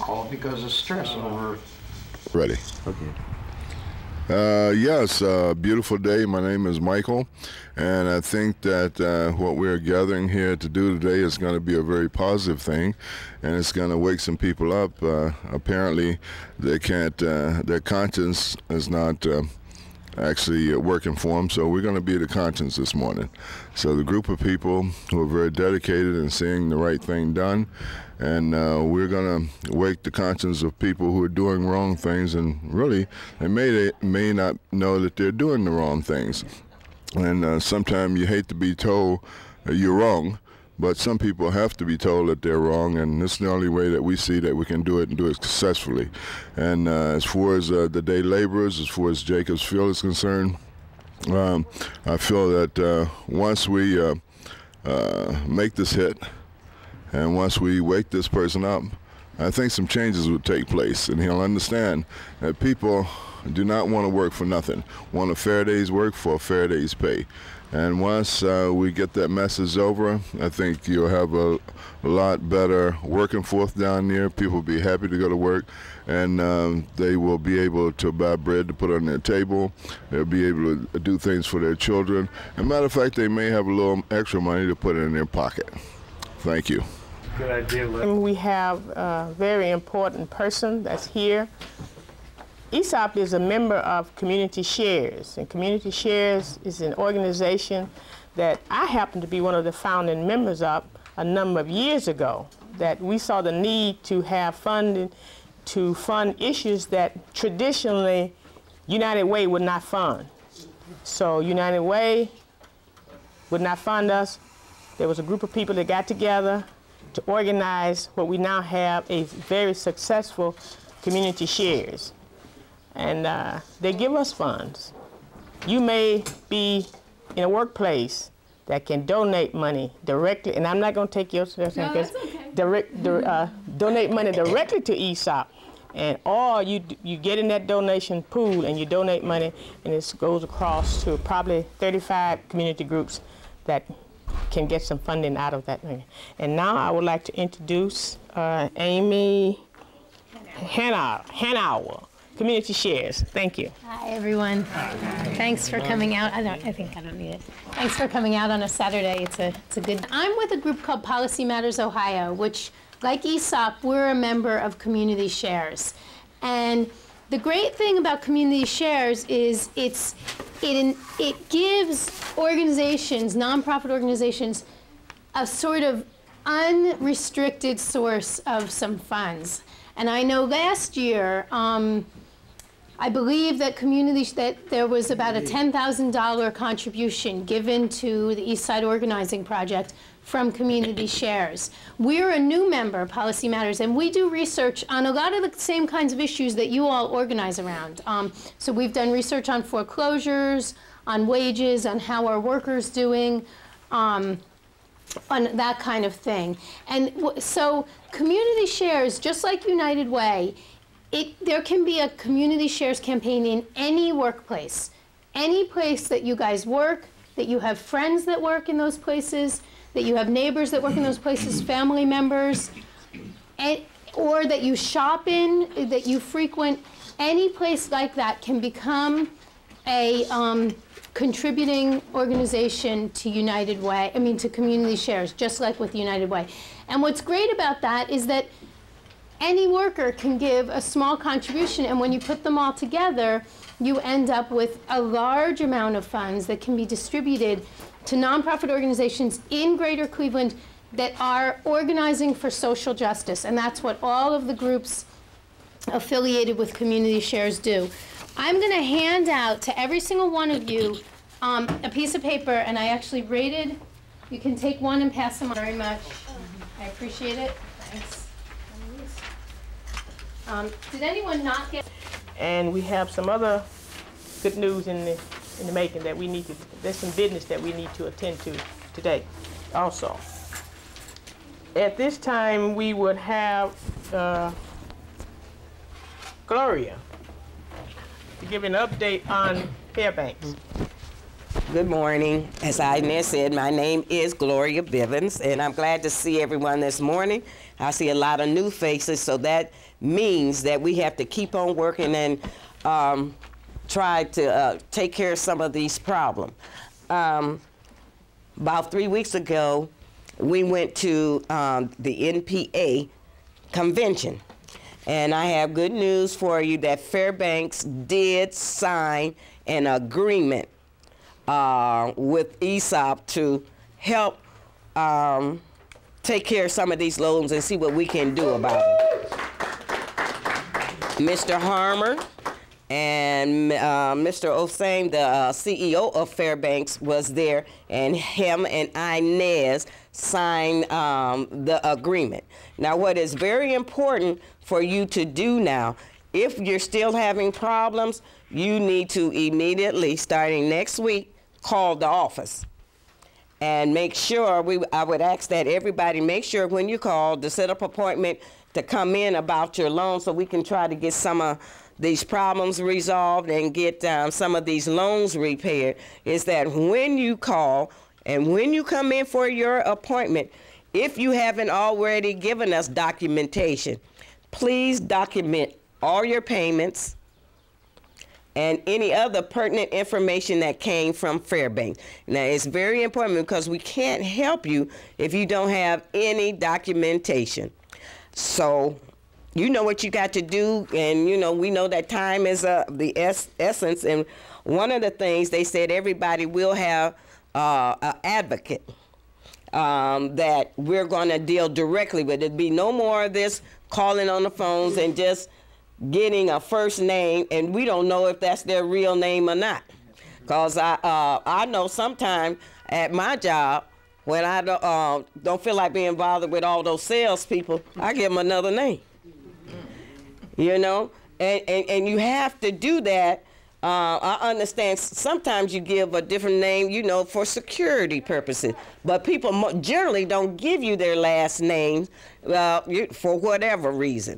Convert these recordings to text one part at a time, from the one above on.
call because of stress over. Ready. Okay. Yes, beautiful day. My name is Michael, and I think that what we're gathering here to do today is going to be a very positive thing, and it's going to wake some people up. Apparently, they can't, their conscience is not actually working for them, so we're going to be the conscience this morning. So the group of people who are very dedicated in seeing the right thing done, and we're going to wake the conscience of people who are doing wrong things, and really they may not know that they're doing the wrong things. And sometimes you hate to be told you're wrong, but some people have to be told that they're wrong, and this is the only way that we see that we can do it and do it successfully. And as far as the day laborers, as far as Jacob's Field is concerned, I feel that once we make this hit, and once we wake this person up, I think some changes will take place, and he'll understand that people do not want to work for nothing, want a fair day's work for a fair day's pay. And once we get that message over, I think you'll have a lot better working force down there. People will be happy to go to work, and they will be able to buy bread to put on their table. They'll be able to do things for their children. As a matter of fact, they may have a little extra money to put in their pocket. Thank you. Good idea. And we have a very important person that's here. Esop is a member of Community Shares, and Community Shares is an organization that I happen to be one of the founding members of a number of years ago, that we saw the need to have funding to fund issues that traditionally United Way would not fund. So United Way would not fund us. There was a group of people that got together to organize what we now have a very successful Community Shares. And they give us funds. You may be in a workplace that can donate money directly, and I'm not going to take your suggestion. No, that's okay. Donate money directly to Esop, and or you get in that donation pool and you donate money, and it goes across to probably 35 community groups that can get some funding out of that money. And now I would like to introduce Amy Hanauer. Community Shares. Thank you. Hi, everyone. Thanks for coming out. I think I don't need it. Thanks for coming out on a Saturday. It's a good. I'm with a group called Policy Matters Ohio, which, like ESOP, we're a member of Community Shares. And the great thing about Community Shares is it gives organizations, nonprofit organizations, a sort of unrestricted source of some funds. And I know last year, I believe that there was about a $10,000 contribution given to the East Side Organizing Project from Community Shares. We're a new member of Policy Matters, and we do research on a lot of the same kinds of issues that you all organize around. So we've done research on foreclosures, on wages, on how our workers doing, on that kind of thing. And so Community Shares, just like United Way, there can be a Community Shares campaign in any workplace, any place that you guys work, that you have friends that work in those places, that you have neighbors that work in those places, family members, or that you shop in, that you frequent. Any place like that can become a contributing organization to United Way, to Community Shares, just like with United Way. And what's great about that is that any worker can give a small contribution, and when you put them all together, you end up with a large amount of funds that can be distributed to nonprofit organizations in Greater Cleveland that are organizing for social justice. And that's what all of the groups affiliated with Community Shares do. I'm going to hand out to every single one of you a piece of paper, and I actually rated. You can take one and pass them on. Very much. I appreciate it. Thanks. Did anyone not get? And we have some other good news in the making that we need to. There's some business that we need to attend to today, also. At this time, we would have Gloria to give an update on Fairbanks. Good morning. As Inez said, my name is Gloria Bivens, and I'm glad to see everyone this morning. I see a lot of new faces, so that means that we have to keep on working and try to take care of some of these problems. About 3 weeks ago, we went to the NPA convention, and I have good news for you that Fairbanks did sign an agreement with Esop to help take care of some of these loans and see what we can do about them. Mr. Harmer and Mr. Osame, the CEO of Fairbanks, was there, and him and Inez signed the agreement. Now, what is very important for you to do now, if you're still having problems, you need to immediately, starting next week, call the office and make sure, I would ask that everybody make sure when you call to set up an appointment to come in about your loan so we can try to get some of these problems resolved and get some of these loans repaired, is that when you call and when you come in for your appointment, if you haven't already given us documentation, please document all your payments and any other pertinent information that came from Fairbanks. Now, it's very important because we can't help you if you don't have any documentation. So, you know what you got to do, and you know, we know that time is the essence, and one of the things they said, everybody will have an advocate that we're going to deal directly with. There'd be no more of this calling on the phones and just getting a first name, and we don't know if that's their real name or not. Because I know sometimes at my job, when I don't feel like being bothered with all those salespeople, I give them another name. You know, and you have to do that. I understand sometimes you give a different name, you know, for security purposes, but people generally don't give you their last name for whatever reason.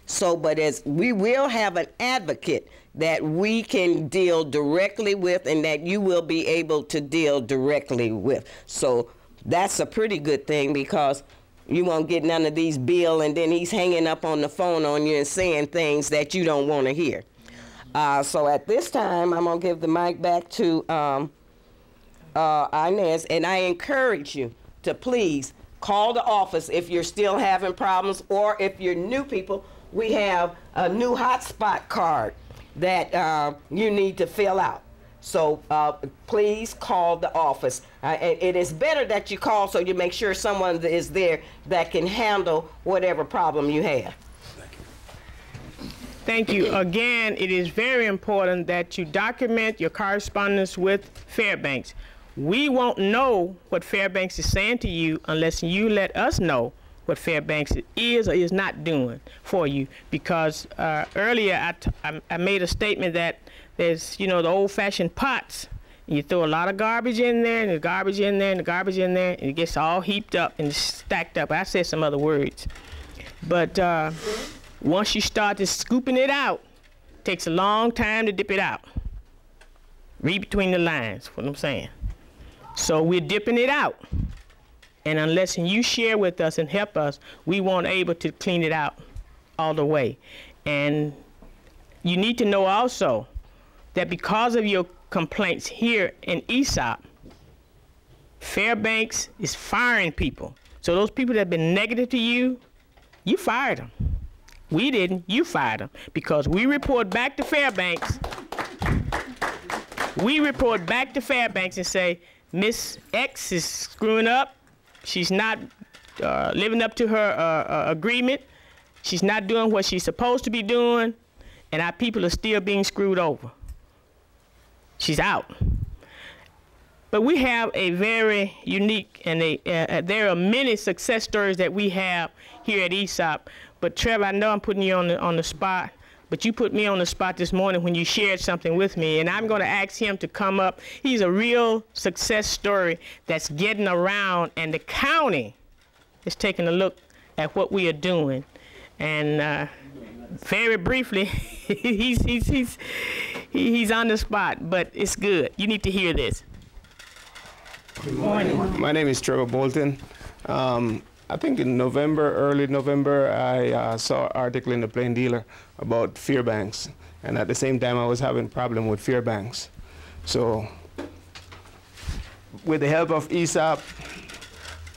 So, but as we will have an advocate that we can deal directly with and that you will be able to deal directly with. So that's a pretty good thing, because you won't get none of these bills and then he's hanging up on the phone on you and saying things that you don't want to hear. So at this time, I'm going to give the mic back to Inez, and I encourage you to please call the office if you're still having problems, or if you're new people, we have a new hotspot card that you need to fill out. So please call the office. It is better that you call so you make sure someone is there that can handle whatever problem you have. Thank you. Again, it is very important that you document your correspondence with Fairbanks. We won't know what Fairbanks is saying to you unless you let us know what Fairbanks is or is not doing for you. Because earlier I made a statement that there's, you know, the old-fashioned pots. You throw a lot of garbage in there, and the garbage in there, and the garbage in there, and it gets all heaped up and stacked up. I said some other words. But once you start to scooping it out, it takes a long time to dip it out. Read between the lines, what I'm saying. So we're dipping it out. And unless you share with us and help us, we won't able to clean it out all the way. And you need to know also that because of your complaints here in Esop, Fairbanks is firing people. So those people that have been negative to you, you fired them. We didn't, you fired them. Because we report back to Fairbanks. We report back to Fairbanks and say, Miss X is screwing up. She's not living up to her agreement. She's not doing what she's supposed to be doing, and our people are still being screwed over. She's out. But we have a very unique, and there are many success stories that we have here at Esop. But Trevor, I know I'm putting you on the spot, but you put me on the spot this morning when you shared something with me, and I'm going to ask him to come up. He's a real success story that's getting around, and the county is taking a look at what we are doing. And very briefly, he's on the spot, but it's good. You need to hear this. Good morning. My name is Trevor Bolton. I think in November, early November, I saw an article in the Plain Dealer about Fairbanks. And at the same time, I was having a problem with Fairbanks. So with the help of Esop,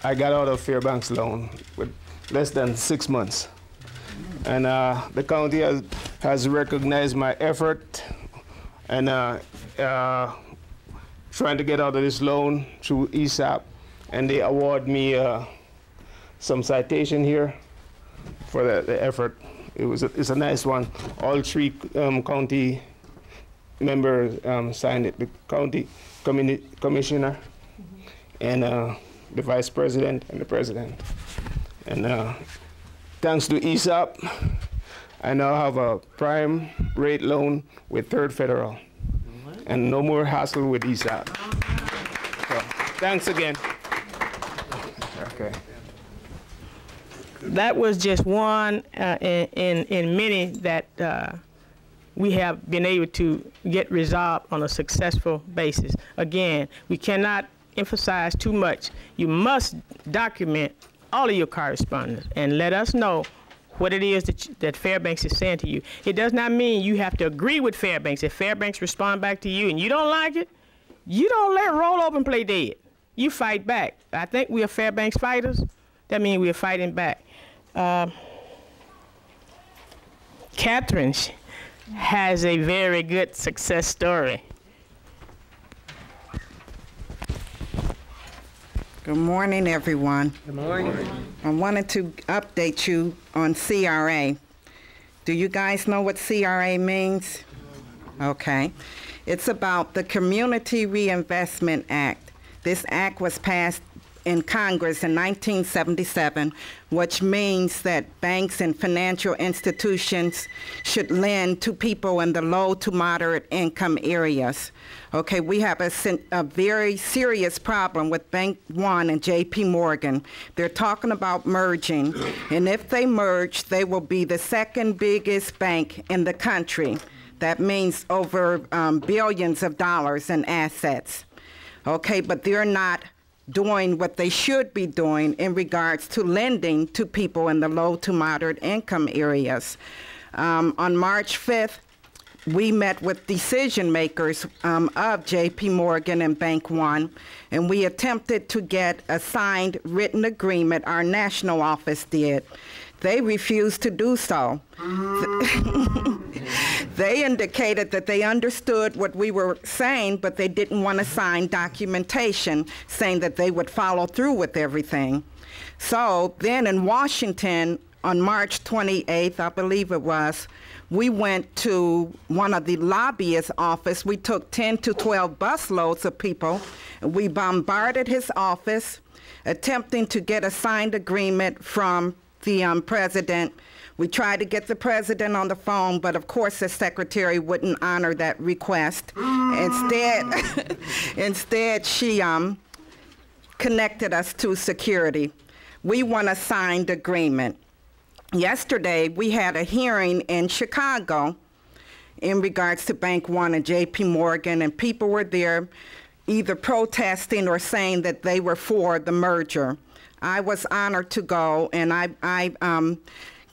I got out of Fairbanks loan with less than 6 months. And the county has recognized my effort and trying to get out of this loan through Esop. And they award me some citation here for the effort. It's a nice one. All 3 county members signed it. The county commissioner and the vice president and the president. And thanks to Esop, I now have a prime rate loan with Third Federal. And no more hassle with Esop. So, thanks again. Okay. That was just one in many that we have been able to get resolved on a successful basis. Again, we cannot emphasize too much. You must document all of your correspondence and let us know what it is that Fairbanks is saying to you. It does not mean you have to agree with Fairbanks. If Fairbanks respond back to you and you don't like it, you don't let it roll over and play dead. You fight back. I think we are Fairbanks fighters. That means we are fighting back. Catherine has a very good success story. Good morning, everyone. Good morning. I wanted to update you on CRA. Do you guys know what CRA means? Okay. It's about the Community Reinvestment Act. This act was passed in Congress in 1977, which means that banks and financial institutions should lend to people in the low to moderate income areas. Okay, we have a very serious problem with Bank One and JP Morgan. They're talking about merging, and if they merge, they will be the second biggest bank in the country. That means over billions of dollars in assets. Okay, but they're not doing what they should be doing in regards to lending to people in the low to moderate income areas. On March 5th, we met with decision makers of JP Morgan and Bank One, and we attempted to get a signed written agreement. Our national office did. They refused to do so. They indicated that they understood what we were saying, but they didn't want to sign documentation saying that they would follow through with everything. So then in Washington, on March 28th, I believe it was, we went to one of the lobbyists' office. We took 10 to 12 busloads of people. We bombarded his office, attempting to get a signed agreement from the president. We tried to get the president on the phone, but of course the secretary wouldn't honor that request. Instead, she connected us to security. We want a signed agreement. Yesterday, we had a hearing in Chicago in regards to Bank One and JP Morgan, and people were there either protesting or saying that they were for the merger. I was honored to go, and I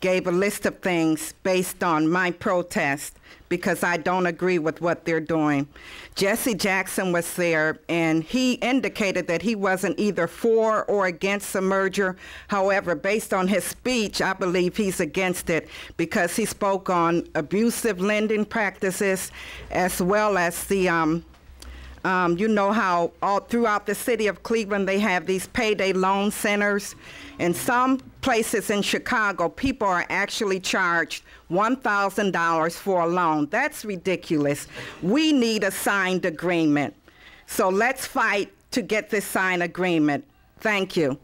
gave a list of things based on my protest because I don't agree with what they're doing. Jesse Jackson was there, and he indicated that he wasn't either for or against the merger. However, based on his speech, I believe he's against it because he spoke on abusive lending practices as well as the you know how all throughout the city of Cleveland they have these payday loan centers. In some places in Chicago, people are actually charged $1,000 for a loan. That's ridiculous. We need a signed agreement. So let's fight to get this signed agreement. Thank you.